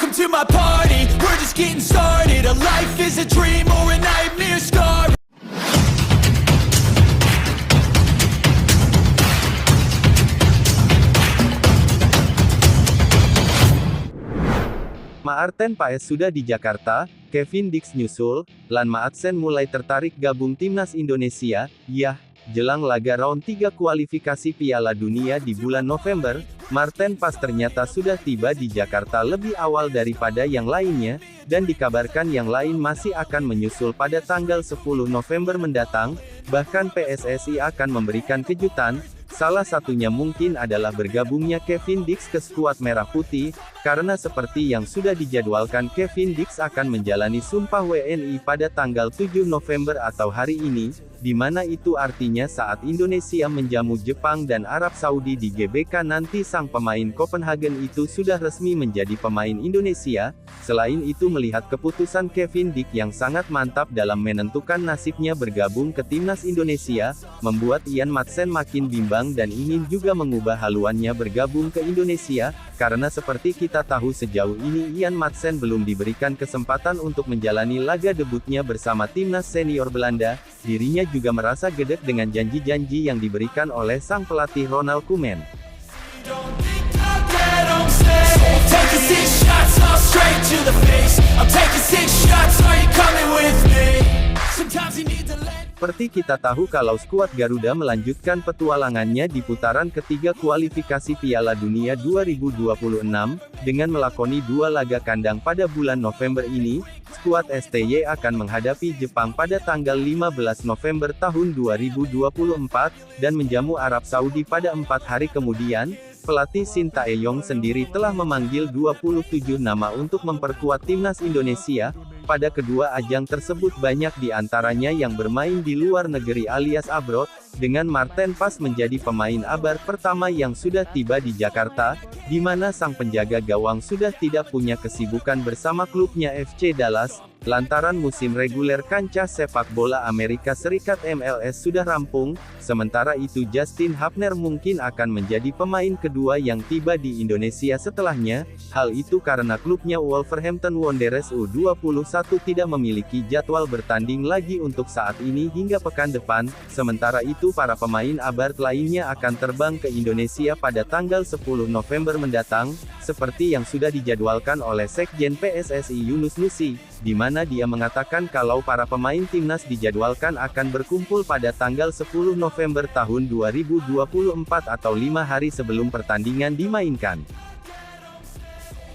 Welcome to my party, we're just getting started. A life is a dream or a nightmare scar. Maarten Paes sudah di Jakarta, Kevin Dix nyusul, Lan Maatsen mulai tertarik gabung timnas Indonesia, yah, jelang laga round 3 kualifikasi Piala Dunia di bulan November, Maarten Paes ternyata sudah tiba di Jakarta lebih awal daripada yang lainnya, dan dikabarkan yang lain masih akan menyusul pada tanggal 10 November mendatang, bahkan PSSI akan memberikan kejutan. Salah satunya mungkin adalah bergabungnya Kevin Dix ke skuad Merah Putih, karena seperti yang sudah dijadwalkan Kevin Dix akan menjalani Sumpah WNI pada tanggal 7 November atau hari ini, di mana itu artinya saat Indonesia menjamu Jepang dan Arab Saudi di GBK nanti sang pemain Copenhagen itu sudah resmi menjadi pemain Indonesia. Selain itu melihat keputusan Kevin Dix yang sangat mantap dalam menentukan nasibnya bergabung ke timnas Indonesia, membuat Ian Maatsen makin bimbang dan ingin juga mengubah haluannya bergabung ke Indonesia, karena seperti kita tahu sejauh ini Ian Maatsen belum diberikan kesempatan untuk menjalani laga debutnya bersama timnas senior Belanda. Dirinya juga merasa gedek dengan janji-janji yang diberikan oleh sang pelatih Ronald Koeman. Seperti kita tahu kalau skuad Garuda melanjutkan petualangannya di putaran ketiga kualifikasi Piala Dunia 2026, dengan melakoni 2 laga kandang pada bulan November ini, skuad STY akan menghadapi Jepang pada tanggal 15 November tahun 2024, dan menjamu Arab Saudi pada 4 hari kemudian. Pelatih Shin Tae-yong sendiri telah memanggil 27 nama untuk memperkuat timnas Indonesia. Pada kedua ajang tersebut banyak di antaranya yang bermain di luar negeri alias abroad, dengan Maarten Paes menjadi pemain ABAR pertama yang sudah tiba di Jakarta, di mana sang penjaga gawang sudah tidak punya kesibukan bersama klubnya FC Dallas, lantaran musim reguler kancah sepak bola Amerika Serikat MLS sudah rampung. Sementara itu Justin Hapner mungkin akan menjadi pemain kedua yang tiba di Indonesia setelahnya, hal itu karena klubnya Wolverhampton Wanderers U21 tidak memiliki jadwal bertanding lagi untuk saat ini hingga pekan depan. Sementara itu para pemain ABAR lainnya akan terbang ke Indonesia pada tanggal 10 November mendatang, seperti yang sudah dijadwalkan oleh Sekjen PSSI Yunus Nusi, di mana dia mengatakan kalau para pemain timnas dijadwalkan akan berkumpul pada tanggal 10 November tahun 2024 atau 5 hari sebelum pertandingan dimainkan.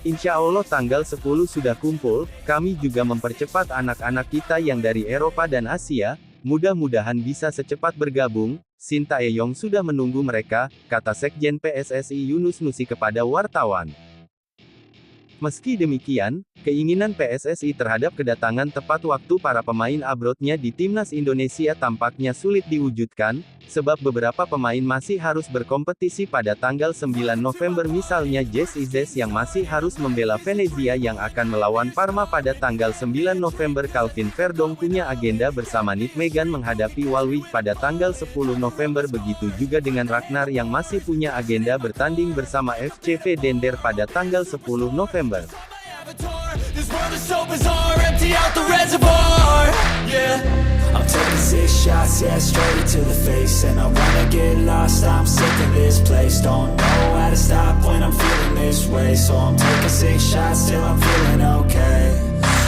Insya Allah tanggal 10 sudah kumpul, kami juga mempercepat anak-anak kita yang dari Eropa dan Asia, mudah-mudahan bisa secepat bergabung. Shin Tae-yong sudah menunggu mereka, kata Sekjen PSSI Yunus Nusi kepada wartawan. Meski demikian, keinginan PSSI terhadap kedatangan tepat waktu para pemain abroadnya di timnas Indonesia tampaknya sulit diwujudkan, sebab beberapa pemain masih harus berkompetisi pada tanggal 9 November, misalnya Jesse Izes yang masih harus membela Venezia yang akan melawan Parma pada tanggal 9 November. Calvin Verdong punya agenda bersama Nijmegen menghadapi Walwijk pada tanggal 10 November, begitu juga dengan Ragnar yang masih punya agenda bertanding bersama FCV Dender pada tanggal 10 November. This world is so bizarre, empty out the reservoir. Yeah, I'm taking 6 shots, yeah, straight to the face. And I wanna get lost, I'm sick of this place. Don't know how to stop when I'm feeling this way. So I'm taking 6 shots till I'm feeling okay.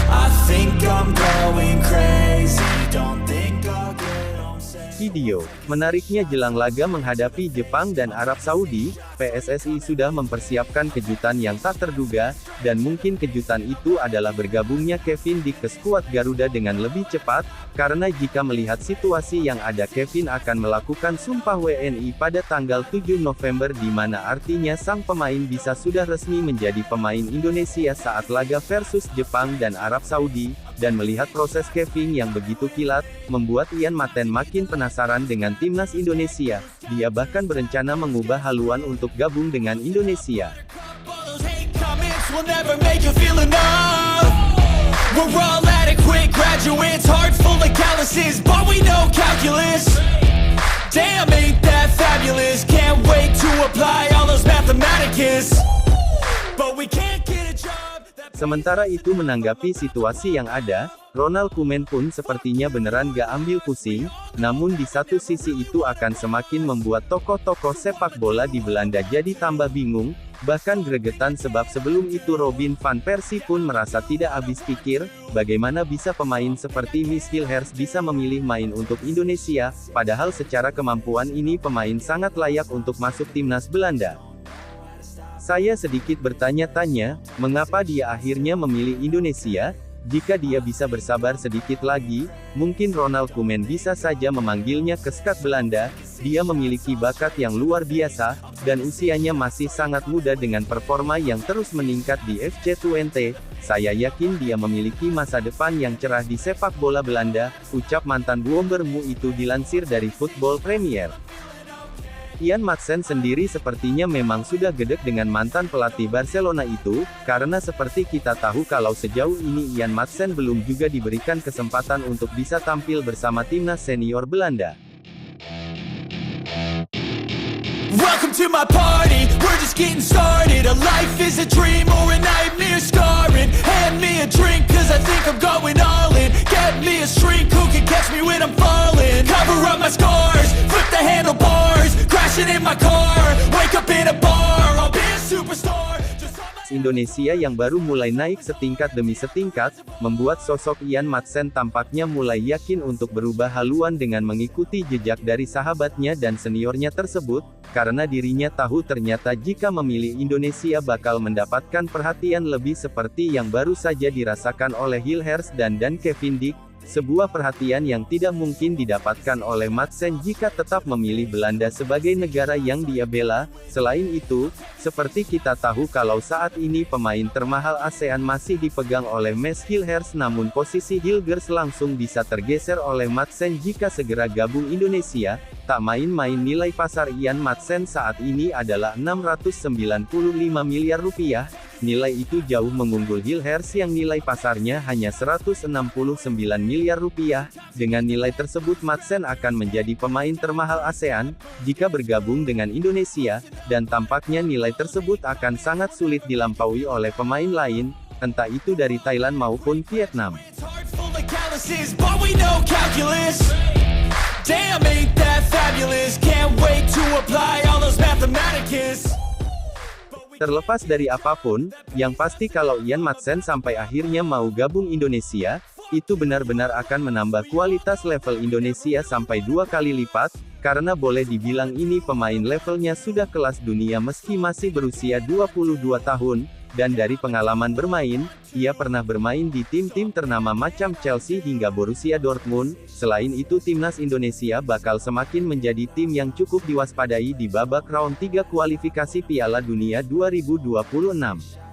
I think I'm going crazy. Don't think I'll get on safe. Video menariknya jelang laga menghadapi Jepang dan Arab Saudi, PSSI sudah mempersiapkan kejutan yang tak terduga, dan mungkin kejutan itu adalah bergabungnya Kevin Dix ke skuad Garuda dengan lebih cepat, karena jika melihat situasi yang ada Kevin akan melakukan Sumpah WNI pada tanggal 7 November, di mana artinya sang pemain bisa sudah resmi menjadi pemain Indonesia saat laga versus Jepang dan Arab Saudi. Dan melihat proses Kevin yang begitu kilat, membuat Ian Maatsen makin penasaran dengan timnas Indonesia. Dia bahkan berencana mengubah haluan untuk gabung dengan Indonesia. Damn, ain't that fabulous? Can't wait to apply all those mathematicus. But we can't get a job that Sementara itu menanggapi situasi yang ada, Ronald Koeman pun sepertinya beneran gak ambil pusing, namun di satu sisi itu akan semakin membuat tokoh-tokoh sepak bola di Belanda jadi tambah bingung, bahkan gregetan sebab sebelum itu Robin van Persie pun merasa tidak habis pikir, bagaimana bisa pemain seperti Miss Hilhers bisa memilih main untuk Indonesia, padahal secara kemampuan ini pemain sangat layak untuk masuk timnas Belanda. Saya sedikit bertanya-tanya, mengapa dia akhirnya memilih Indonesia? Jika dia bisa bersabar sedikit lagi, mungkin Ronald Koeman bisa saja memanggilnya ke squad Belanda. Dia memiliki bakat yang luar biasa, dan usianya masih sangat muda dengan performa yang terus meningkat di FC Twente. Saya yakin dia memiliki masa depan yang cerah di sepak bola Belanda, ucap mantan Bombermu itu dilansir dari Football Premier. Ian Maatsen sendiri sepertinya memang sudah gedek dengan mantan pelatih Barcelona itu, karena seperti kita tahu kalau sejauh ini Ian Maatsen belum juga diberikan kesempatan untuk bisa tampil bersama timnas senior Belanda. Welcome to my party, we're just getting started. A life is a dream or a nightmare scarring. Hand me a drink cause I think I'm going all in. Get me a shrink who can catch me when I'm falling. Cover up my scars, flip the handlebars. Crashing in my car, wake up in a bar. I'll be a superstar. Indonesia yang baru mulai naik setingkat demi setingkat, membuat sosok Ian Maatsen tampaknya mulai yakin untuk berubah haluan dengan mengikuti jejak dari sahabatnya dan seniornya tersebut, karena dirinya tahu ternyata jika memilih Indonesia bakal mendapatkan perhatian lebih seperti yang baru saja dirasakan oleh Hilhers dan Kevin Dijk. Sebuah perhatian yang tidak mungkin didapatkan oleh Maatsen jika tetap memilih Belanda sebagai negara yang dia bela. Selain itu, seperti kita tahu kalau saat ini pemain termahal ASEAN masih dipegang oleh Miss Hilhers, namun posisi Hilgers langsung bisa tergeser oleh Maatsen jika segera gabung Indonesia. Tak main-main nilai pasar Ian Maatsen saat ini adalah 695 miliar rupiah. Nilai itu jauh mengunggul Hilhers yang nilai pasarnya hanya 169 miliar rupiah. Dengan nilai tersebut Maatsen akan menjadi pemain termahal ASEAN, jika bergabung dengan Indonesia, dan tampaknya nilai tersebut akan sangat sulit dilampaui oleh pemain lain, entah itu dari Thailand maupun Vietnam. Damn, ain't that fabulous. Can't wait to apply all those mathematicus. Terlepas dari apapun, yang pasti kalau Ian Maatsen sampai akhirnya mau gabung Indonesia, itu benar-benar akan menambah kualitas level Indonesia sampai 2 kali lipat, karena boleh dibilang ini pemain levelnya sudah kelas dunia meski masih berusia 22 tahun, dan dari pengalaman bermain, ia pernah bermain di tim-tim ternama macam Chelsea hingga Borussia Dortmund. Selain itu timnas Indonesia bakal semakin menjadi tim yang cukup diwaspadai di babak round 3 kualifikasi Piala Dunia 2026.